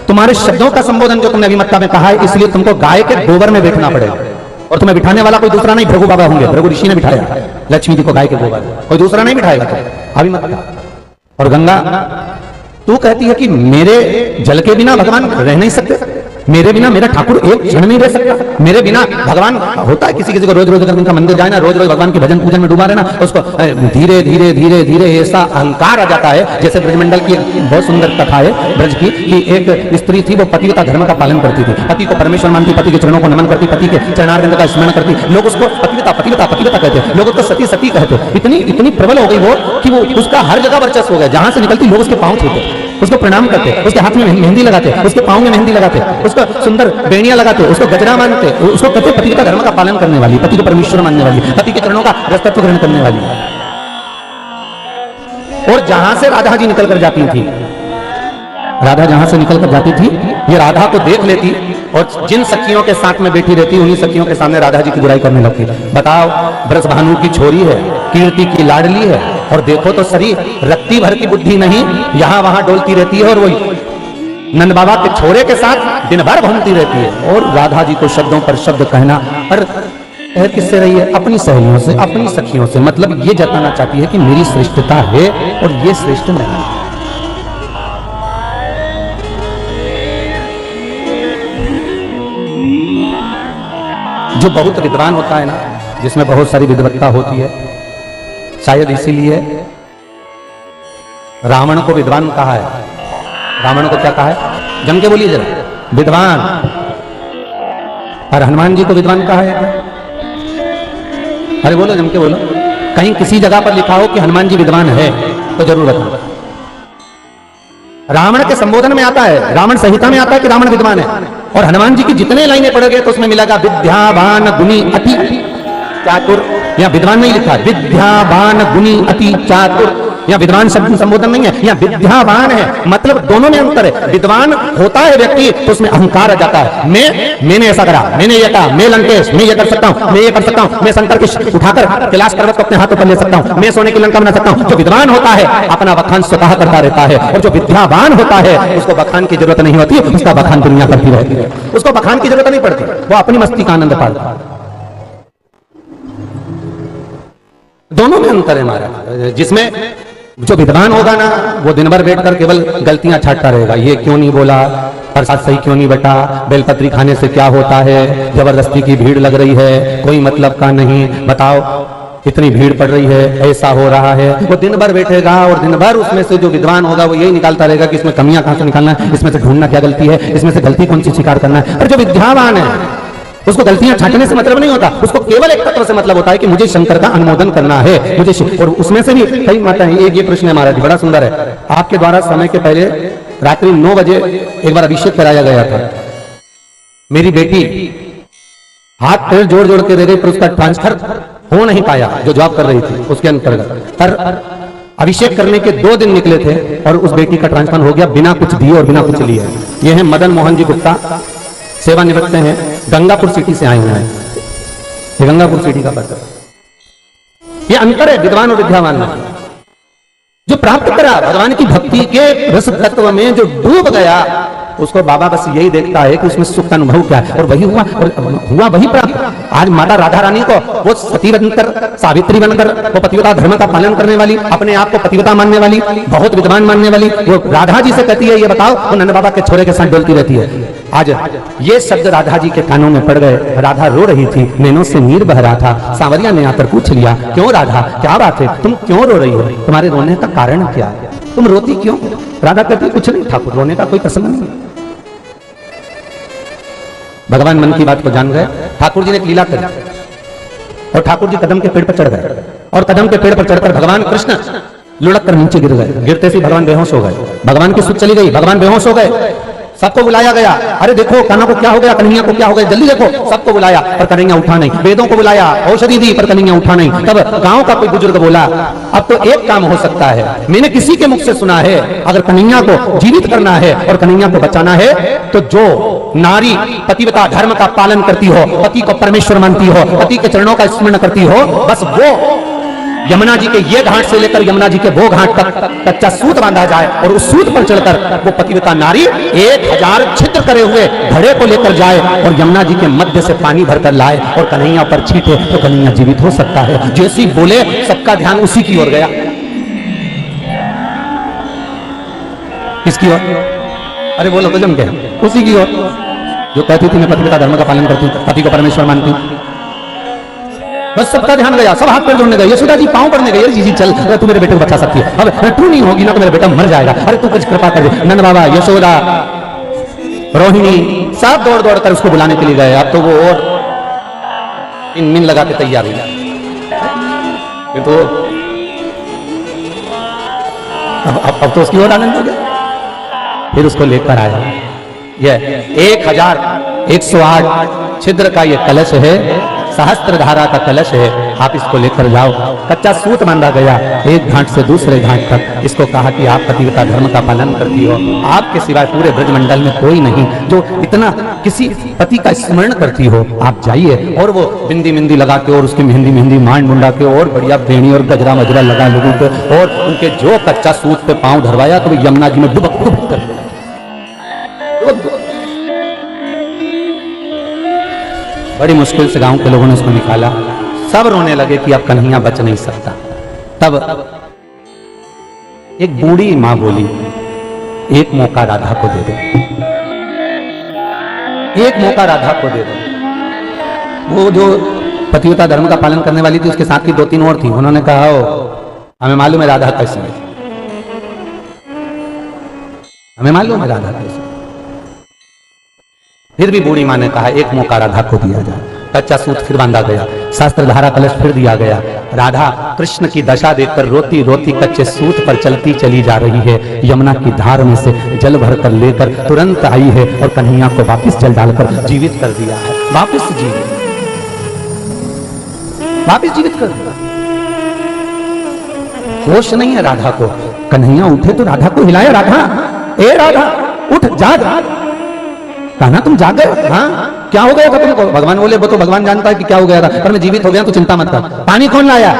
S1: तुम्हारे शब्दों का संबोधन जो तुमने अभिमत्ता में कहा है, इसलिए तुमको गाय के गोबर में बैठना पड़ेगा, और तुम्हें बिठाने वाला कोई दूसरा नहीं, भृगु बाबा होंगे। भृगु ऋषि ने बिठाया लक्ष्मी जी को गाय के गोबर, कोई दूसरा नहीं बिठाएगा, तो अभिमत्ता। और गंगा तू कहती है कि मेरे जल के बिना भगवान रह नहीं सकते, मेरे बिना मेरा ठाकुर एक क्षण नहीं रह सकता, मेरे बिना भगवान होता है किसी को रोज रोज अगर उनका मंदिर जाए ना, रोज रोज भगवान के भजन पूजन में डूबा रहना, उसको धीरे धीरे धीरे धीरे ऐसा अहंकार आ जाता है। जैसे ब्रजमंडल की बहुत सुंदर कथा है ब्रज की कि एक स्त्री थी, वो पतिव्रता धर्म का पालन करती थी, पति को परमेश्वर मानती, पति के चरणों को नमन करती, पति के चरणारविंद का स्मरण करती। लोग उसको पतिव्रता पतिव्रता पतिव्रता कहते, लोग उसको सती सती कहते। इतनी प्रबल हो गई वो कि वो उसका हर जगह वर्चस्व हो गया, जहां से निकलती लोग उसके पांव छूते, उसको प्रणाम करते, उसके हाथ में मेहंदी लगाते, उसके पांव में मेहंदी लगाते, उसको सुंदर बेड़ियां लगाते, उसको गजरा मानते, उसको कहते पति का धर्म का पालन करने वाली, पति को परमेश्वर मानने वाली, पति के चरणों का रसतत्व ग्रहण करने वाली। और जहां से राधा जी निकल कर जाती थी, राधा जहां से निकल कर जाती थी, ये राधा को देख लेती और जिन सखियों के साथ में बैठी रहती उन्हीं सखियों के सामने राधा जी की बुराई करने लगती। बताओ, ब्रजभानु की छोरी है, कीर्ति की लाडली है, और देखो तो सरी रत्ती भर की बुद्धि नहीं, यहां वहां डोलती रहती है, और वही नंद बाबा के छोरे के साथ दिन भर घूमती रहती है। और राधा जी को शब्दों पर शब्द कहना, पर किससे रही है? अपनी सहेलियों से, अपनी सखियों से। मतलब ये जताना चाहती है कि मेरी श्रेष्ठता है और ये श्रेष्ठ नहीं। जो बहुत विद्वान होता है ना, जिसमें बहुत सारी विद्वत्ता होती है, शायद इसीलिए रावण को विद्वान कहा है। रावण को क्या कहा है? जम के बोलिए जरा, विद्वान। और हनुमान जी को विद्वान कहा है। अरे बोलो, जम के बोलो। कहीं किसी जगह पर लिखा हो कि हनुमान जी विद्वान है तो जरूर बताओ। रावण के संबोधन में आता है, रावण संहिता में आता है कि रावण विद्वान है, और हनुमान जी की जितने लाइनें पढ़ोगे तो उसमें मिलेगा विद्यावान गुणी अति चातुर। यहाँ विद्वान नहीं लिखा, विद्यावान गुणी अति चातुर। यहाँ विद्वान शब्द संबोधन नहीं है, यहाँ विद्यावान है, मतलब दोनों में अंतर है। विद्वान होता है व्यक्ति तो उसमें अहंकार आ जाता है, मैंने ऐसा करा, मैंने ये कहा, मैं लंकेश, मैं ये कर सकता हूँ, मैं ये कर सकता हूँ, मैं शंकर की उठाकर कैलाश पर्वत को अपने हाथों पर ले सकता हूँ, मैं सोने की लंका बना सकता हूँ। जो विद्वान होता है अपना बखान स्वतः करता रहता है, और जो विद्यावान होता है उसको बखान की जरूरत नहीं होती, उसका बखान दुनिया करती रहती है, उसको बखान की जरूरत नहीं पड़ती, वो अपनी मस्ती का आनंद पाता है। दोनों में अंतर है हमारा। जिसमें जो विद्वान होगा ना वो दिन भर बैठकर केवल गलतियां छांटता रहेगा, ये क्यों नहीं बोला, प्रसाद सही क्यों नहीं बटा, बेलपत्री खाने से क्या होता है, जबरदस्ती की भीड़ लग रही है, कोई मतलब का नहीं, बताओ इतनी भीड़ पड़ रही है, ऐसा हो रहा है। वो दिन भर बैठेगा और दिन भर उसमें से जो विद्वान होगा वो यही निकालता रहेगा कि इसमें कमियां कहां से निकालना है, इसमें से ढूंढना क्या गलती है, इसमें से गलती कौन सी स्वीकार करना है। पर जो विद्यावान है उसको गलतियां छांटने से मतलब नहीं होता, उसको केवल एक तत्व से मतलब होता है कि मुझे शंकर का अनुमोदन करना है, मुझे और उसमें से भी कई माताएं। एक ये प्रश्न है महाराज जी, बड़ा सुंदर है। आपके द्वारा समय के पहले रात्रि 9 बजे एक बार अभिषेक कराया गया था। मेरी बेटी हाथ पैर जोड़ जोड़ के दे गई, पर उसका ट्रांसफर हो नहीं पाया जो जॉब कर रही थी उसके अंतर्गत। पर अभिषेक करने के 2 दिन निकले थे और उस बेटी का ट्रांसफर हो गया बिना कुछ दिए और बिना कुछ लिए। ये है मदन मोहन जी गुप्ता, सेवानिवृत्त हैं, गंगापुर सिटी से आए हुए हैं। ये गंगापुर सिटी का पत्र। ये अंतर है विद्वान और विद्यावान में। जो प्राप्त करा भगवान की भक्ति के रस तत्व में, जो डूब गया, उसको बाबा बस यही देखता है कि उसमें सुख का अनुभव क्या है, और वही हुआ, और हुआ वही प्राप्त। आज माता राधा रानी को वो सती बनकर, सावित्री बनकर, वो पतिव्रता धर्म का पालन करने वाली, अपने आप को पतिव्रता मानने वाली, बहुत विद्वान मानने वाली, वो राधा जी से कहती है, ये बताओ, वो नंद बाबा के छोरे के साथ डोलती रहती है। आज ये शब्द राधा जी के कानों में पड़ गए, राधा रो रही थी, नैनों से नीर बह रहा था। सांवरिया ने आकर पूछ लिया, क्यों राधा, क्या बात है, तुम क्यों रो रही हो, तुम्हारे रोने का कारण क्या है, तुम रोती क्यों? राधा कहती, कुछ नहीं ठाकुर, रोने का कोई प्रसंग नहीं। भगवान मन की बात को जान गए। ठाकुर जी ने एक लीला करी और ठाकुर जी कदम के पेड़ पर चढ़ गए, और कदम के पेड़ पर चढ़कर भगवान कृष्ण लुढ़क कर नीचे गिर गए। गिरते से भगवान बेहोश हो गए, भगवान की सुध चली गई, भगवान बेहोश हो गए। सबको बुलाया गया, अरे देखो कान्हा को क्या हो गया, कन्हैया को क्या हो गया, जल्दी देखो। सबको बुलाया पर कन्हैया उठा नहीं, वेदों को बुलाया, औषधि दी पर कन्हैया उठा नहीं। तब गांव का कोई बुजुर्ग बोला, अब तो एक काम हो सकता है, मैंने किसी के मुख से सुना है, अगर कन्हैया को जीवित करना है और कन्हैया को बचाना है तो जो नारी पतिव्रता धर्म का पालन करती हो, पति को परमेश्वर मानती हो, पति के चरणों का स्मरण करती हो, बस वो यमुना जी के ये घाट से लेकर यमुना जी के वो घाट तक कच्चा सूत बांधा जाए, और उस सूत पर चढ़कर वो पतिव्रता नारी 1000 छिद्र करे हुए घड़े को लेकर जाए और यमुना जी के मध्य से पानी भरकर लाए और कन्हैया पर छींटे तो कन्हैया जीवित हो सकता है। जैसी बोले सबका ध्यान उसी की ओर गया। किसकी ओर? अरे बोलो तो जम के, उसी की ओर जो कहती थी मैं पतिव्रता धर्म का पालन करती हूँ, पति को परमेश्वर मानती हूँ। बस सबका ध्यान गया, सब हाथ पैर जोड़ने गए। यशोदा जी पांव पड़ने गई, जी चल, तू मेरे बेटे को बचा सकती है, अब तू नहीं होगी ना तो मेरा बेटा मर जाएगा, अरे तू कुछ कृपा कर दे। नंद बाबा, यशोदा, रोहिणी सब दौड़ दौड़ कर उसको बुलाने के लिए गए। अब तो वो और इन लगा के तैयार हुई, तो अब तो उसकी ओर आनंद हो गया। फिर उसको लेकर आया, ये 1108 छिद्र का ये कलश है, सहस्त्र धारा का कलश है, आप इसको लेकर जाओ। कच्चा सूत बांधा गया, एक घाट से दूसरे घाट तक। इसको कहा कि आप पतिव्रता धर्म का पालन करती हो, आपके सिवाय पूरे ब्रजमंडल में कोई नहीं जो इतना किसी पति का स्मरण करती हो, आप जाइए। और वो बिंदी मिंदी लगा के और उसकी मेहंदी मेहंदी मांड मुंडा के और बढ़िया बेणी और गजरा मजरा लगा लोगों को, और उनके जो कच्चा सूत पे पांव धरवाया तो वो यमुना जी में डुबक डुबक कर बड़ी मुश्किल से गांव के लोगों ने उसको निकाला। सब रोने लगे कि अब कन्हैया बच नहीं सकता। तब एक बूढ़ी मां बोली, एक मौका राधा को दे दो, एक मौका राधा को दे दो। वो जो पतिव्रता धर्म का पालन करने वाली थी उसके साथ की 2-3 और थी, उन्होंने कहा हमें मालूम है राधा कैसी है, हमें मालूम है राधा कैसी। फिर भी बूढ़ी मां ने कहा एक मौका राधा को दिया जाए। कच्चा सूत फिर बांधा गया, शास्त्र धारा कलश फिर दिया गया। राधा कृष्ण की दशा देखकर रोती रोती कच्चे सूत पर चलती चली जा रही है। यमुना की धार में से जल भरकर लेकर तुरंत आई है और कन्हैया को वापस जल डालकर जीवित कर दिया है। वापस जीवित कर दिया। होश नहीं है राधा को। कन्हैया उठे तो राधा को हिलाया, राधा ए राधा उठ जाग। कहना तुम जाग गए? हाँ क्या हो गया था तुमको? भगवान बोले वो तो भगवान जानता है कि क्या हो गया था, पर मैं जीवित हो गया तो चिंता मत कर। पानी कौन लाया?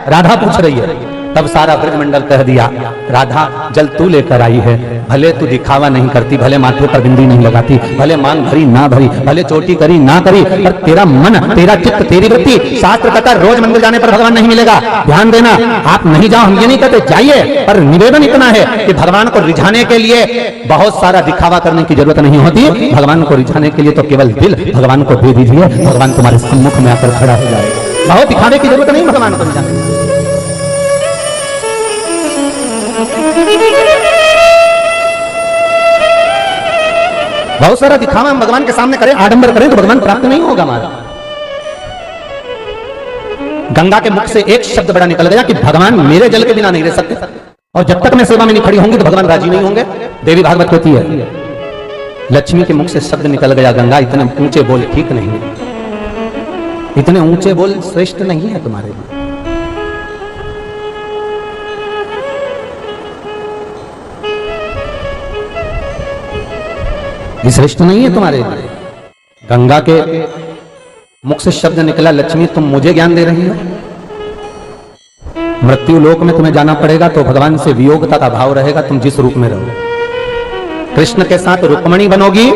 S1: राधा पूछ रही है। तब सारा ब्रजमंडल कह दिया, राधा जल तू लेकर आई है, भले तू दिखावा नहीं करती, भले माथे पर बिंदी नहीं लगाती, भले मांग भरी ना भरी, भले चोटी करी ना करी, पर तेरा मन, तेरा चित्त, तेरी वृत्ति, शास्त्र कहता रोज मंदिर जाने पर भगवान नहीं मिलेगा। ध्यान देना, आप नहीं जाओ हम ये नहीं कहते, जाइए, पर निवेदन इतना है कि भगवान को रिझाने के लिए बहुत सारा दिखावा करने की जरूरत नहीं होती। भगवान को रिझाने के लिए तो केवल दिल भगवान को दे दीजिए, भगवान तुम्हारे सम्मुख में आकर खड़ा हो जाएगा। बहुत दिखाने की जरूरत नहीं भगवान को रिझाने। बहुत सारा दिखावा हम भगवान के सामने करें, आडंबर करें तो भगवान प्राप्त नहीं होगा हमारा। गंगा के मुख से एक शब्द बड़ा निकल गया कि भगवान मेरे जल के बिना नहीं रह सकते, और जब तक मैं सेवा में नहीं खड़ी होंगी तो भगवान राजी नहीं होंगे। देवी भागवत कहती है, लक्ष्मी के मुख से शब्द निकल गया, गंगा इतने ऊंचे बोल ठीक नहीं है, इतने ऊंचे बोल श्रेष्ठ नहीं है तुम्हारे लिए। ये श्रेष्ठ नहीं है तुम्हारे लिए। गंगा के मुख से शब्द निकला, लक्ष्मी तुम मुझे ज्ञान दे रही हो, मृत्यु लोक में तुम्हें जाना पड़ेगा तो भगवान से वियोगता का भाव रहेगा, तुम जिस रूप में रहो। कृष्ण के साथ रुक्मणी बनोगी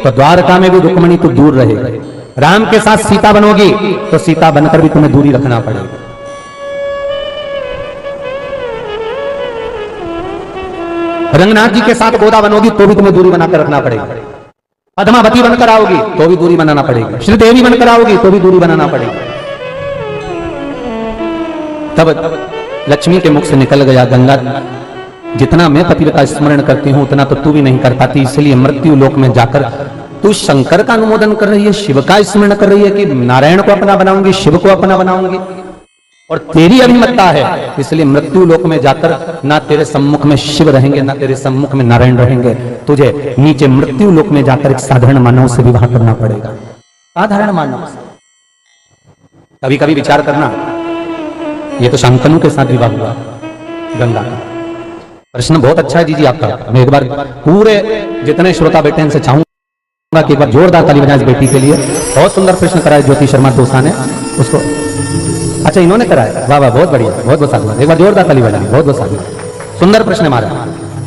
S1: तो द्वारका में भी रुक्मणी तो दूर रहेगी, राम के साथ सीता बनोगी तो सीता बनकर भी तुम्हें दूरी रखना पड़ेगा। रंगनाथ जी के साथ गोदा बनोगी तो भी तुम्हें दूरी बनाकर रखना पड़ेगा। पद्मावती बनकर आओगी तो भी दूरी बनाना पड़ेगी, श्रीदेवी बनकर आओगी तो भी दूरी बनाना पड़ेगी। तब लक्ष्मी के मुख से निकल गया, गंगा जितना मैं पति का स्मरण करती हूं उतना तो तू भी नहीं कर पाती, इसलिए मृत्यु लोक में जाकर तू शंकर का अनुमोदन कर रही है, शिव का स्मरण कर रही है कि नारायण को अपना बनाऊंगी, शिव को अपना बनाऊंगी, और तेरी अभिमतता है, इसलिए मृत्यु लोक में जाकर ना तेरे सम्मुख में शिव रहेंगे ना तेरे सम्मुख में नारायण रहेंगे, तुझे नीचे मृत्यु लोक में जाकर एक साधारण मानव से विवाह करना पड़ेगा। साधारण मानव से कभी कभी विचार करना, ये तो शांतनु के साथ विवाह हुआ गंगा का। प्रश्न बहुत अच्छा है जी आपका। मैं एक बार पूरे जितने श्रोता बैठे इनसे चाहूंगा कि एक बार जोरदार ताली बजाएं इस बेटी के लिए। बहुत सुंदर प्रश्न कराया ज्योति शर्मा दोसा ने उसको। अच्छा इन्होंने कराया, वाह वाह बहुत बढ़िया, बहुत बहुत साधुवाद। एक बार जोरदार ताली बजाएं, बहुत बहुत साधुवाद। सुंदर प्रश्न हमारा,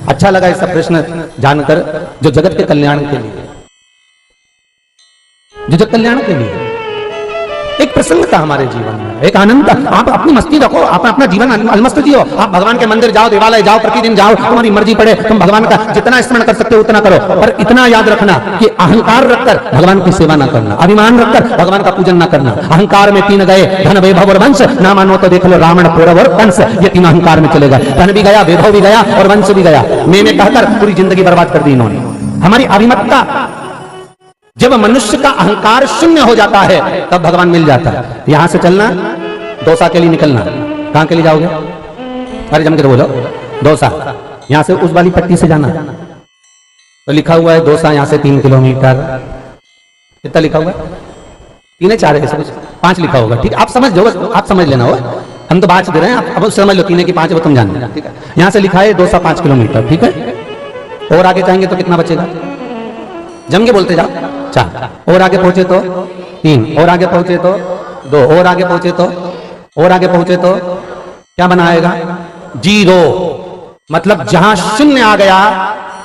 S1: अच्छा लगा इसका प्रश्न जानकर, जो जगत के कल्याण के लिए, जो जगत कल्याण के लिए एक प्रसंग था हमारे जीवन में, एक आनंद था। आप अपनी मस्ती रखो, आप अपना जीवन अलमस्त जियो, आप भगवान के मंदिर जाओ, देवालय जाओ, प्रतिदिन जाओ, तुम्हारी मर्जी पड़े, तुम भगवान का जितना स्मरण कर सकते हो उतना करो, पर इतना याद रखना कि अहंकार रखकर भगवान की सेवा ना करना, अभिमान रखकर भगवान का पूजन ना करना। अहंकार में तीन गए, धन वैभव और वंश, ना मानो तो देख लो रावण पूरव और कंस, ये तीनों अहंकार में चले गए। धन भी गया, वैभव भी गया और वंश भी गया, मैं कहकर पूरी जिंदगी बर्बाद कर दी इन्होंने। हमारी अभिमतता, जब मनुष्य का अहंकार शून्य हो जाता है तब भगवान मिल जाता है। यहां से चलना, दौसा के लिए निकलना, कहां के लिए जाओगे? अरे जम के बोलो, दौसा। यहां से उस वाली पट्टी से जाना तो लिखा हुआ है दौसा यहां से 3 किलोमीटर। कितना लिखा हुआ है? 3 है 4 है, 5 लिखा होगा। ठीक है, आप समझ लो, आप समझ लेना हो, हम तो बात दे रहे हैं, आप अब समझ लो 3 की 5 वो तुम जान लो। ठीक है, यहां से लिखा है दौसा 5 किलोमीटर। ठीक है, और आगे जाएंगे तो कितना बचेगा? जम के बोलते जाओ, 4, और आगे पहुंचे तो 3, और आगे पहुंचे तो 2, और आगे पहुंचे तो, और आगे पहुंचे तो क्या बना आएगा? 0। मतलब जहां शून्य आ गया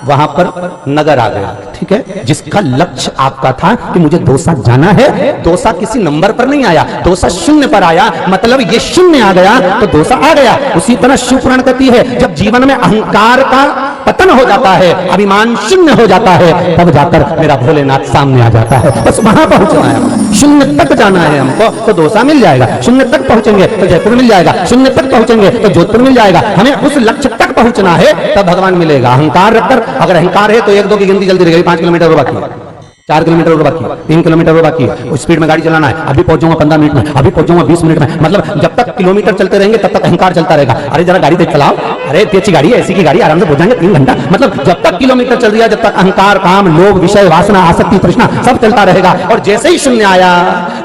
S1: वहां पर नगर आ गया। ठीक है, जिसका लक्ष्य आपका था कि मुझे दौसा जाना है, दौसा किसी नंबर पर नहीं आया, दौसा शून्य पर आया, मतलब ये शून्य आ गया तो दौसा आ गया। उसी तरह शिव पुराण कहती है, जब जीवन में अहंकार का पतन हो जाता है, अभिमान शून्य हो जाता है, तब जाकर मेरा भोलेनाथ सामने आ जाता है। बस वहां पहुंचना है, शून्य तक जाना है हमको तो दौसा मिल जाएगा, शून्य तक पहुंचेंगे तो जयपुर मिल जाएगा, शून्य तक पहुंचेंगे तो जोधपुर मिल जाएगा। हमें उस लक्ष्य तक पहुंचना है तब भगवान मिलेगा। अहंकार रखकर, अगर अहंकार है तो 1-2 की गिनती जल्दी रहेगी, 5 किलोमीटर और बाकी, 4 किलोमीटर और बाकी है, 3 किलोमीटर और बाकी है, स्पीड में गाड़ी चलाना है, अभी पहुंच जाऊंगा 15 मिनट में, अभी पहुंच जाऊंगा 20 मिनट में। मतलब जब तक किलोमीटर चलते रहेंगे तब तक अहंकार चलता रहेगा। अरे जरा गाड़ी तेज चलाओ, अरे इतनी अच्छी गाड़ी है, ऐसी की गाड़ी, आराम से पहुंच जाएंगे 3 घंटा। मतलब जब तक किलोमीटर चल रहा है, जब तक अहंकार, काम, लोभ, विषय, वासना, आसक्ति, तृष्णा सब चलता रहेगा। और जैसे ही शून्य आया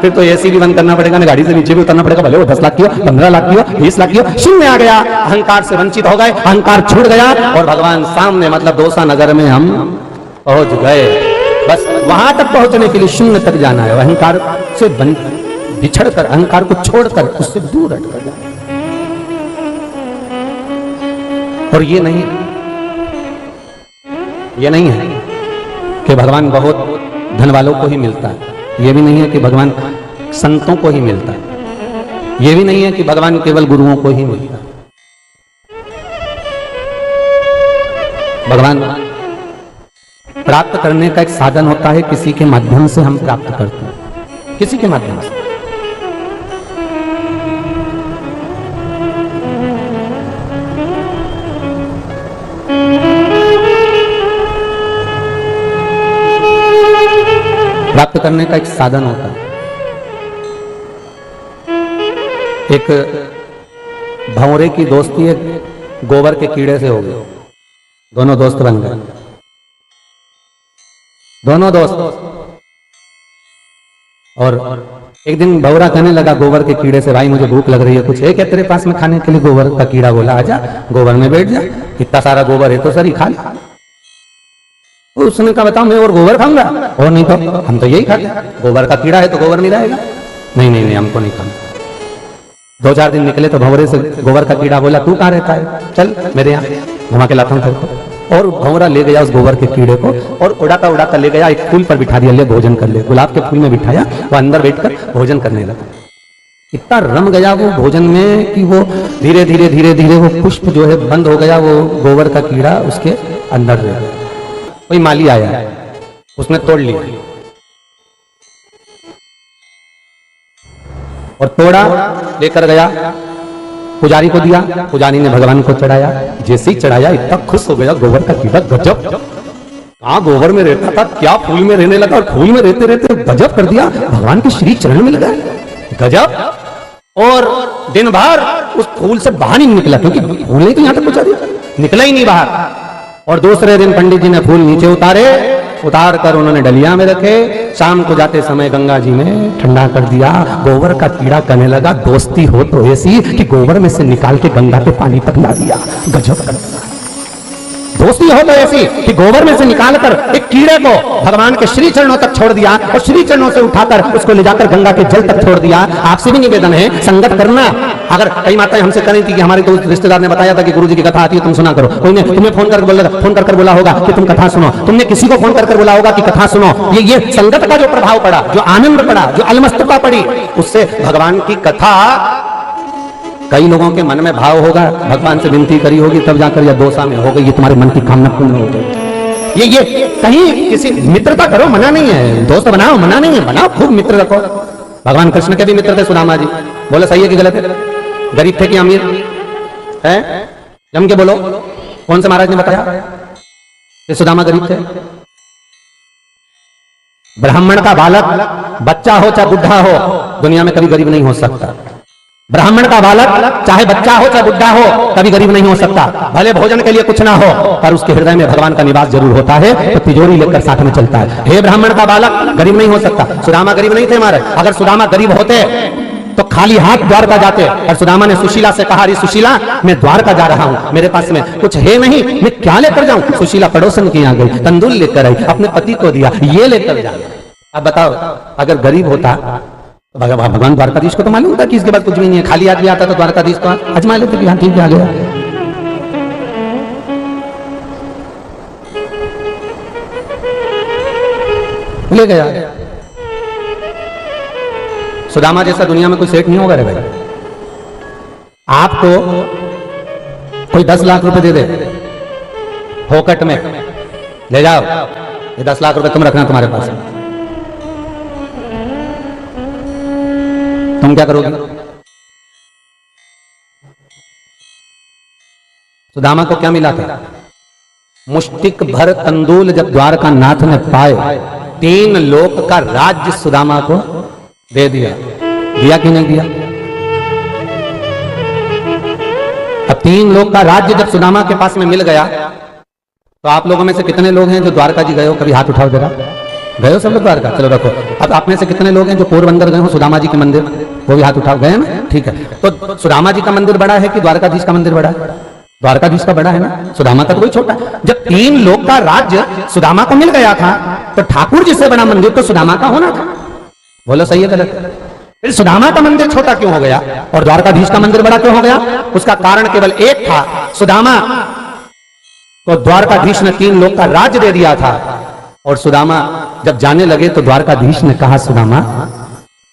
S1: फिर तो एसी भी बंद करना पड़ेगा, ना गाड़ी से नीचे भी उतरना पड़ेगा, भले वो 10 लाख की हो, 15 लाख की हो, 20 लाख की हो। शून्य आ गया, अहंकार से वंचित हो गए, अहंकार छूट गया और भगवान सामने, मतलब दोसा नगर में हम पहुंच गए। बस वहां तक पहुंचने के लिए शून्य तक जाना है, अहंकार से बिछड़ कर, अहंकार को छोड़कर उससे दूर हटकर जाना। और ये नहीं है कि भगवान बहुत धन वालों को ही मिलता है, ये भी नहीं है कि भगवान संतों को ही मिलता है, ये भी नहीं है कि भगवान केवल गुरुओं को ही मिलता है। भगवान प्राप्त करने का एक साधन होता है, किसी के माध्यम से हम प्राप्त करते हैं, किसी के माध्यम से। प्राप्त करने का एक साधन होता है। एक भंवरे की दोस्ती एक गोबर के कीड़े से हो गई, दोनों दोस्त बन गए, दोनों दोस्त। और एक दिन भंवरा कहने लगा गोबर के कीड़े से, भाई मुझे भूख लग रही है, कुछ है क्या तेरे पास में खाने के लिए? गोबर का कीड़ा बोला, आजा गोबर में बैठ जा, इतना सारा गोबर है तो सर ही खा ले। उसने कहा बताओ मैं और गोबर खाऊंगा? और नहीं तो हम तो यही खाते, गोबर का कीड़ा है तो गोबर नहीं रहेगा। नहीं हमको नहीं खाना। 2-4 दिन निकले तो भंवरे से गोबर का कीड़ा बोला, तू कहाँ रहता है, चल मेरे यहाँ घुमा के लाता हूँ तेरे को। और भंवरा ले गया उस गोबर के कीड़े को और उड़ाता ले गया, एक फूल पर बिठा दिया, ले भोजन कर ले। गुलाब के फूल में बिठाया, वो अंदर बैठकर भोजन करने लगा। इतना रम गया वो भोजन में कि वो धीरे धीरे वो पुष्प जो है बंद हो गया, वो गोबर का कीड़ा उसके अंदर रह गया। कोई माली आया, उसने तोड़ लिया और तोड़ा, लेकर गया पुजारी को दिया, पुजारी ने भगवान को चढ़ाया। जैसे ही चढ़ाया इतना खुश हो गया गोबर का कीड़ा, गजब, कहाँ गोबर में रहता था क्या फूल में रहने लगा, और फूल में रहते रहते गजब कर दिया, भगवान के श्री चरण में लगा, गजब। और दिन भर उस फूल से बाहर नहीं निकला, क्योंकि फूल ने तो यहां तक पहुंचा दिया, निकला ही नहीं बाहर। और दूसरे दिन पंडित जी ने फूल नीचे उतार कर उन्होंने डलिया में रखे, शाम को जाते समय गंगा जी में ठंडा कर दिया। गोबर का कीड़ा कहने लगा दोस्ती हो तो ऐसी कि गोबर में से निकाल के गंगा के पानी तक ला दिया, गजब कर दिया। दोस्ती हो तो ऐसी कि गोबर में से निकालकर एक कीड़े को भगवान के श्री चरणों तक छोड़ दिया और श्री चरणों से उठाकर उसको ले जाकर गंगा के जल तक छोड़ दिया। आपसे भी निवेदन है संगत करना। अगर कई माताएं हमसे कह रही थी कि हमारे दोस्त रिश्तेदार ने बताया था कि गुरुजी की कथा आती है, तुम सुना करो। कोई ने तुम्हें फोन कर बोला होगा कि तुम कथा सुनो, तुमने किसी को फोन कर बोला होगा कि कथा सुनो। ये संगत का जो प्रभाव पड़ा, जो आनंद पड़ा, जो अलमस्तता पड़ी, उससे भगवान की कथा कई लोगों के मन में भाव होगा, भगवान से विनती करी होगी तब जाकर यह दोसा में हो गई, ये तुम्हारे मन की कामना पूर्ण हो गई। ये कहीं किसी मित्रता करो, मना नहीं है, दोस्त बनाओ, मना नहीं है, बनाओ, खूब मित्र रखो। भगवान कृष्ण के भी मित्र थे सुदामा जी, बोले सही है कि गलत है? गरीब थे कि अमीर है? जम के बोलो, कौन से महाराज ने बताया कि सुदामा गरीब थे? ब्राह्मण का बालक बच्चा हो चाहे बुढ़ा हो, दुनिया में कभी गरीब नहीं हो सकता। ब्राह्मण का बालक चाहे बच्चा हो चाहे बुढ़ा हो, कभी गरीब नहीं हो सकता। भले भोजन के लिए कुछ ना हो, पर उसके हृदय में भगवान का निवास जरूर होता है, तो तिजोरी लेकर साथ में चलता है। हे ब्राह्मण का बालक गरीब नहीं हो सकता। सुदामा गरीब नहीं थे हमारे। अगर सुदामा गरीब होते तो खाली हाथ द्वारका जाते। और सुदामा ने सुशीला से कहा, सुशीला मैं द्वारका जा रहा हूं, मेरे पास में कुछ है नहीं, मैं क्या लेकर जाऊं? सुशीला पड़ोसन की यहाँ गई, तंदूर लेकर आई, अपने पति को दिया, ये लेकर जा। अब बताओ, अगर गरीब होता भगवान द्वारकाधीश को तो मालूम था कि इसके बाद कुछ भी नहीं है, खाली आदमी आता तो द्वारकाधीश को अजमा लेते कि हाँ ठीक है आ गया। ले गया। सुदामा जैसा दुनिया में कोई सेठ नहीं होगा रे भाई। आपको कोई 10 लाख रुपए दे दे फोकट में, ले जाओ ये 10 लाख रुपए तुम रखना तुम्हारे पास, तुम क्या करोगे? सुदामा को क्या मिला था? मुष्टिक भर तंदूल जब द्वारका नाथ ने पाए 3 लोक का राज्य सुदामा को दे दिया। दिया कि नहीं दिया? अब 3 लोक का राज्य जब सुदामा के पास में मिल गया, तो आप लोगों में से कितने लोग हैं जो द्वारका जी गए हो? कभी हाथ उठाओ जरा। गए हो सब लोग द्वारका? चलो रखो। अब आप में से कितने लोग हैं जो पोरबंदर गए हो सुदामा जी के मंदिर? वो भी हाथ उठाओ। गए ना? ठीक है। तो सुदामा जी का मंदिर बड़ा है कि द्वारकाधीश का मंदिर बड़ा है? द्वारकाधीश का बड़ा है ना, सुदामा का तो कोई छोटा। जब 3 लोक का राज्य सुदामा को मिल गया था, तो ठाकुर जी से बड़ा मंदिर तो सुदामा का होना था। बोलो सही है गलत? फिर सुदामा का मंदिर छोटा क्यों हो गया और द्वारकाधीश का मंदिर बड़ा क्यों हो गया? उसका कारण केवल एक था, सुदामा को द्वारकाधीश ने 3 लोक का राज्य दे दिया था। और सुदामा जब जाने लगे तो द्वारकाधीश ने कहा, सुदामा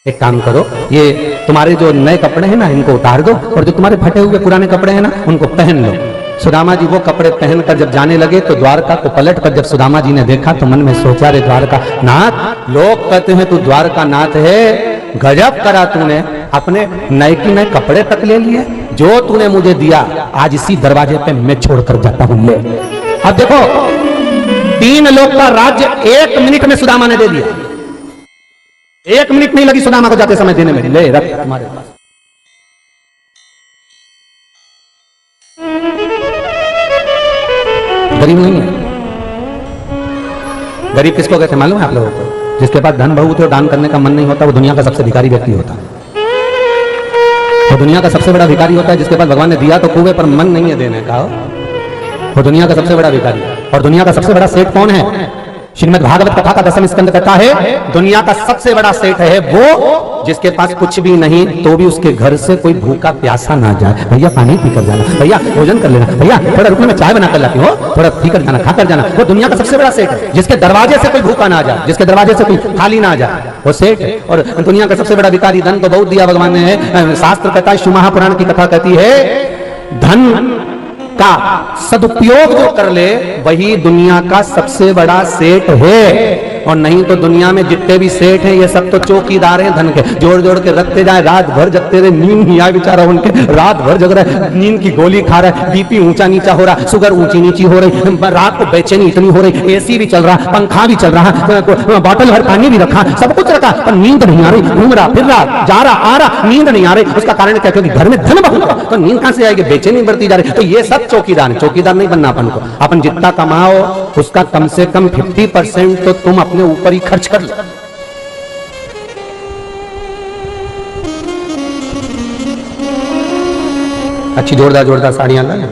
S1: एक काम करो, ये तुम्हारे जो नए कपड़े हैं ना, इनको उतार दो, और जो तुम्हारे फटे हुए पुराने कपड़े हैं ना, उनको पहन लो। सुदामा जी वो कपड़े पहनकर जब जाने लगे तो द्वारका को पलटकर जब सुदामा जी ने देखा तो मन में सोचा, रे द्वारका नाथ, लोग कहते हैं तू द्वारका नाथ है, गजब करा तूने, अपने नए की नए कपड़े तक ले लिए। जो तूने मुझे दिया आज इसी दरवाजे पे मैं छोड़कर जाता हूं, ले। अब देखो 3 लोक का राज्य 1 मिनट में सुदामा ने दे दिया। 1 मिनट नहीं लगी सुदामा को जाते समय देने में। ले रख तुम्हारे पास। गरीब नहीं है। गरीब किसको कहते हैं मालूम है आप लोगों को? जिसके पास धन बहुत हो, दान करने का मन नहीं होता, वो दुनिया का सबसे भिखारी व्यक्ति होता है। वो दुनिया का सबसे बड़ा भिखारी होता है जिसके पास भगवान ने दिया तो खूब है पर मन नहीं है देने का। वो दुनिया का सबसे बड़ा भिखारी। और दुनिया का सबसे बड़ा सेठ कौन है? श्रीमद् भागवत कथा का 10वां स्कंद कहता है, दुनिया का सबसे बड़ा सेठ है वो जिसके पास कुछ भी नहीं तो भी उसके घर से कोई भूखा प्यासा ना जाए। भैया पानी पीकर जाना, भैया भोजन कर लेना, भैया थोड़ा रुकने में चाय बना कर लाती हो, थोड़ा पीकर जाना, खाकर जाना। वो दुनिया का सबसे बड़ा सेठ है जिसके दरवाजे से कोई भूखा ना जाए, जिसके दरवाजे से कोई खाली ना जाए, वो सेठ है। और दुनिया का सबसे बड़ा भिखारी, धन तो बहुत दिया भगवान ने। शास्त्र कहता है, शिव महापुराण की कथा कहती है, धन का सदुपयोग जो कर ले वही दुनिया का सबसे बड़ा सेठ है। और नहीं तो दुनिया में जितने भी सेठ हैं ये सब तो चौकीदार हैं धन के, जोड़ जोड़ के रखते जाए, रात भर जगते रहे, नींद नहीं आए बेचारा उनके, रात भर जग रहे, नींद की गोली खा रहे, बीपी ऊंचा नीचा हो रहा, शुगर ऊंची नीची हो रही, रात को बेचैनी इतनी हो रही, एसी भी चल रहा, पंखा भी चल रहा, बोतल भर पानी भी रखा, सब कुछ रखा, पर नींद नहीं आ रही, घूम रहा फिर रहा, जा रहा आ रहा, नींद नहीं आ रही। उसका कारण क्या? क्योंकि घर में धन बहुत है, तो नींद कहां से आएगी? बेचैनी बढ़ती जा रही। तो ये सब चौकीदार है। चौकीदार नहीं बनना अपन को। अपन जितना कमाओ उसका कम से कम 50% तो तुम अपने ऊपर ही खर्च कर लो। अच्छी जोरदार जोरदार साड़ियां लाए।